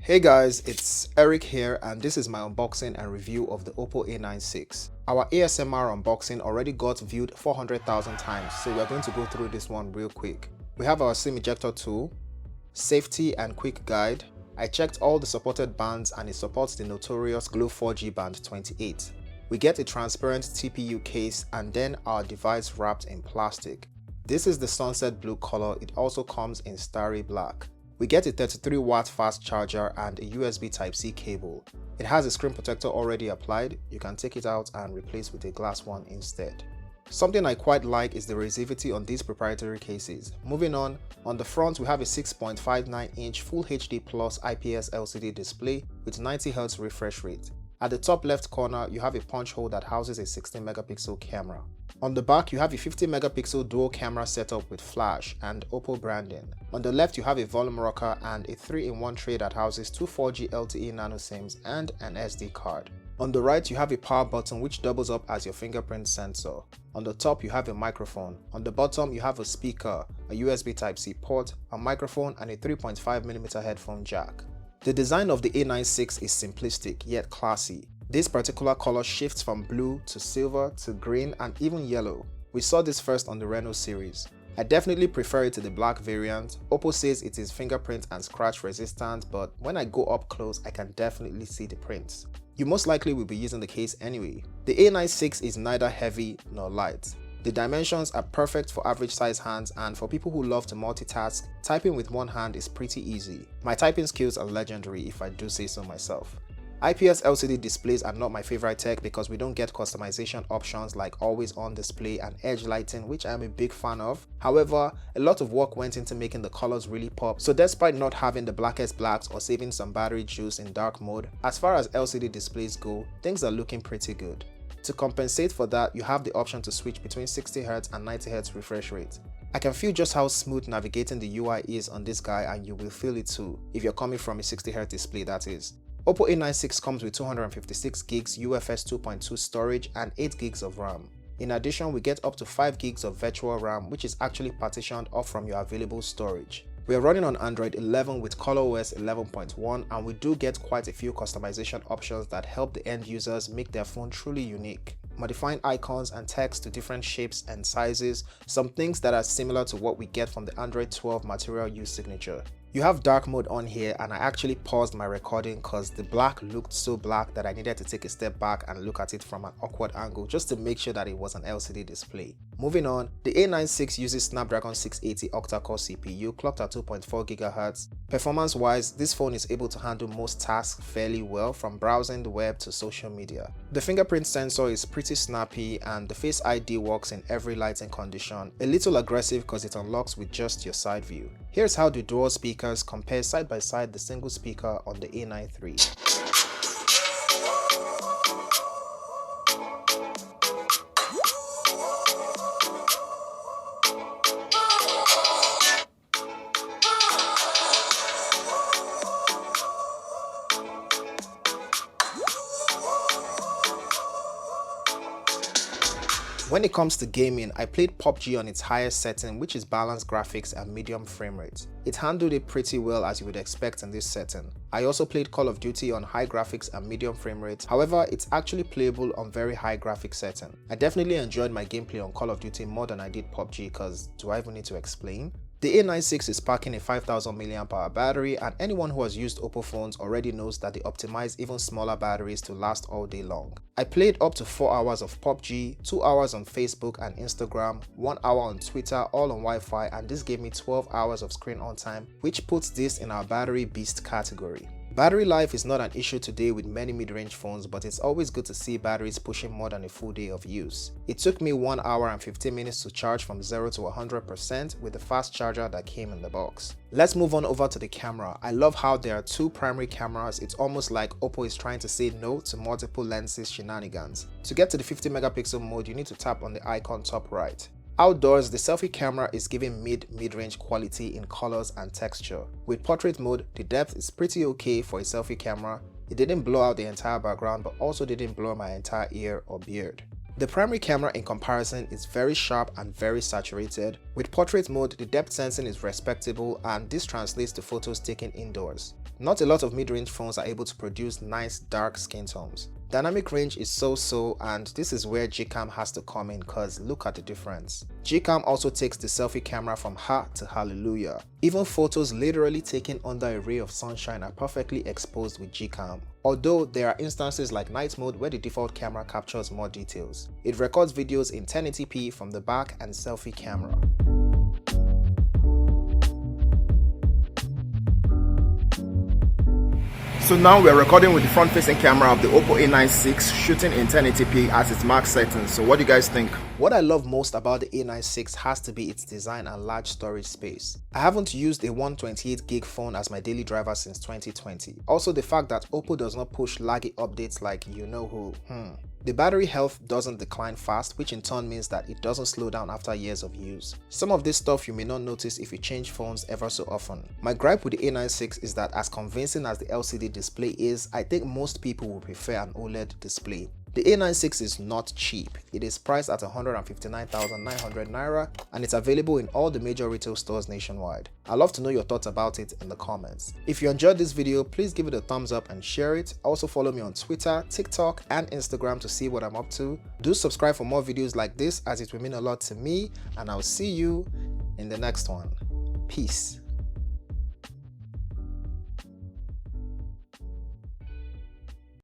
Hey guys, it's Eric here and this is my unboxing and review of the OPPO A96. Our ASMR unboxing already got viewed 400,000 times, so we're going to go through this one real quick. We have our SIM ejector tool, safety and quick guide. I checked all the supported bands and it supports the notorious Glow 4G band 28. We get a transparent TPU case and then our device wrapped in plastic. This is the sunset blue color. It also comes in starry black. We get a 33-watt fast charger and a USB Type-C cable. It has a screen protector already applied. You can take it out and replace with a glass one instead. Something I quite like is the resivity on these proprietary cases. Moving on the front we have a 6.59-inch Full HD Plus IPS LCD display with 90Hz refresh rate. At the top left corner, you have a punch hole that houses a 16-megapixel camera. On the back, you have a 50-megapixel dual camera setup with flash and OPPO branding. On the left, you have a volume rocker and a 3-in-1 tray that houses two 4G LTE nano SIMs and an SD card. On the right, you have a power button which doubles up as your fingerprint sensor. On the top, you have a microphone. On the bottom, you have a speaker, a USB Type-C port, a microphone, and a 3.5mm headphone jack. The design of the A96 is simplistic yet classy. This particular color shifts from blue to silver to green and even yellow. We saw this first on the Reno series. I definitely prefer it to the black variant. OPPO says it is fingerprint and scratch resistant, but when I go up close I can definitely see the prints. You most likely will be using the case anyway. The A96 is neither heavy nor light. The dimensions are perfect for average size hands, and for people who love to multitask, typing with one hand is pretty easy. My typing skills are legendary if I do say so myself. IPS LCD displays are not my favorite tech because we don't get customization options like always on display and edge lighting, which I am a big fan of. However, a lot of work went into making the colors really pop, so despite not having the blackest blacks or saving some battery juice in dark mode, as far as LCD displays go, things are looking pretty good. To compensate for that, you have the option to switch between 60Hz and 90Hz refresh rate. I can feel just how smooth navigating the UI is on this guy, and you will feel it too, if you're coming from a 60Hz display that is. OPPO A96 comes with 256GB UFS 2.2 storage and 8GB of RAM. In addition, we get up to 5GB of virtual RAM, which is actually partitioned off from your available storage. We are running on Android 11 with ColorOS 11.1, and we do get quite a few customization options that help the end users make their phone truly unique. Modifying icons and text to different shapes and sizes, some things that are similar to what we get from the Android 12 material use signature. You have dark mode on here, and I actually paused my recording because the black looked so black that I needed to take a step back and look at it from an awkward angle just to make sure that it was an LCD display. Moving on, the A96 uses Snapdragon 680 octa-core CPU clocked at 2.4 GHz. Performance-wise, this phone is able to handle most tasks fairly well, from browsing the web to social media. The fingerprint sensor is pretty snappy and the Face ID works in every lighting condition, a little aggressive because it unlocks with just your side view. Here's how the dual speakers compare side by side the single speaker on the A93. When it comes to gaming, I played PUBG on its highest setting, which is balanced graphics and medium frame rate. It handled it pretty well as you would expect in this setting. I also played Call of Duty on high graphics and medium frame rate, however it's actually playable on very high graphics setting. I definitely enjoyed my gameplay on Call of Duty more than I did PUBG, because do I even need to explain? The A96 is packing a 5000 mAh battery, and anyone who has used OPPO phones already knows that they optimize even smaller batteries to last all day long. I played up to 4 hours of PUBG, 2 hours on Facebook and Instagram, 1 hour on Twitter, all on Wi-Fi, and this gave me 12 hours of screen on time, which puts this in our battery beast category. Battery life is not an issue today with many mid-range phones, but it's always good to see batteries pushing more than a full day of use. It took me 1 hour and 15 minutes to charge from 0 to 100% with the fast charger that came in the box. Let's move on over to the camera. I love how there are two primary cameras. It's almost like OPPO is trying to say no to multiple lenses shenanigans. To get to the 50-megapixel mode, you need to tap on the icon top right. Outdoors, the selfie camera is giving mid-range quality in colors and texture. With portrait mode, the depth is pretty okay for a selfie camera. It didn't blow out the entire background, but also didn't blow my entire ear or beard. The primary camera in comparison is very sharp and very saturated. With portrait mode, the depth sensing is respectable and this translates to photos taken indoors. Not a lot of mid-range phones are able to produce nice dark skin tones. Dynamic range is so-so, and this is where Gcam has to come in cause look at the difference. Gcam also takes the selfie camera from ha to hallelujah. Even photos literally taken under a ray of sunshine are perfectly exposed with Gcam. Although there are instances like night mode where the default camera captures more details. It records videos in 1080p from the back and selfie camera. So now we are recording with the front-facing camera of the OPPO A96 shooting in 1080p at its max settings. So what do you guys think? What I love most about the A96 has to be its design and large storage space. I haven't used a 128GB phone as my daily driver since 2020. Also the fact that OPPO does not push laggy updates like you know who. The battery health doesn't decline fast, which in turn means that it doesn't slow down after years of use. Some of this stuff you may not notice if you change phones ever so often. My gripe with the A96 is that as convincing as the LCD display is, I think most people will prefer an OLED display. The A96 is not cheap. It is priced at 159,900 Naira and it's available in all the major retail stores nationwide. I'd love to know your thoughts about it in the comments. If you enjoyed this video, please give it a thumbs up and share it. Also follow me on Twitter, TikTok and Instagram to see what I'm up to. Do subscribe for more videos like this as it will mean a lot to me, and I'll see you in the next one. Peace.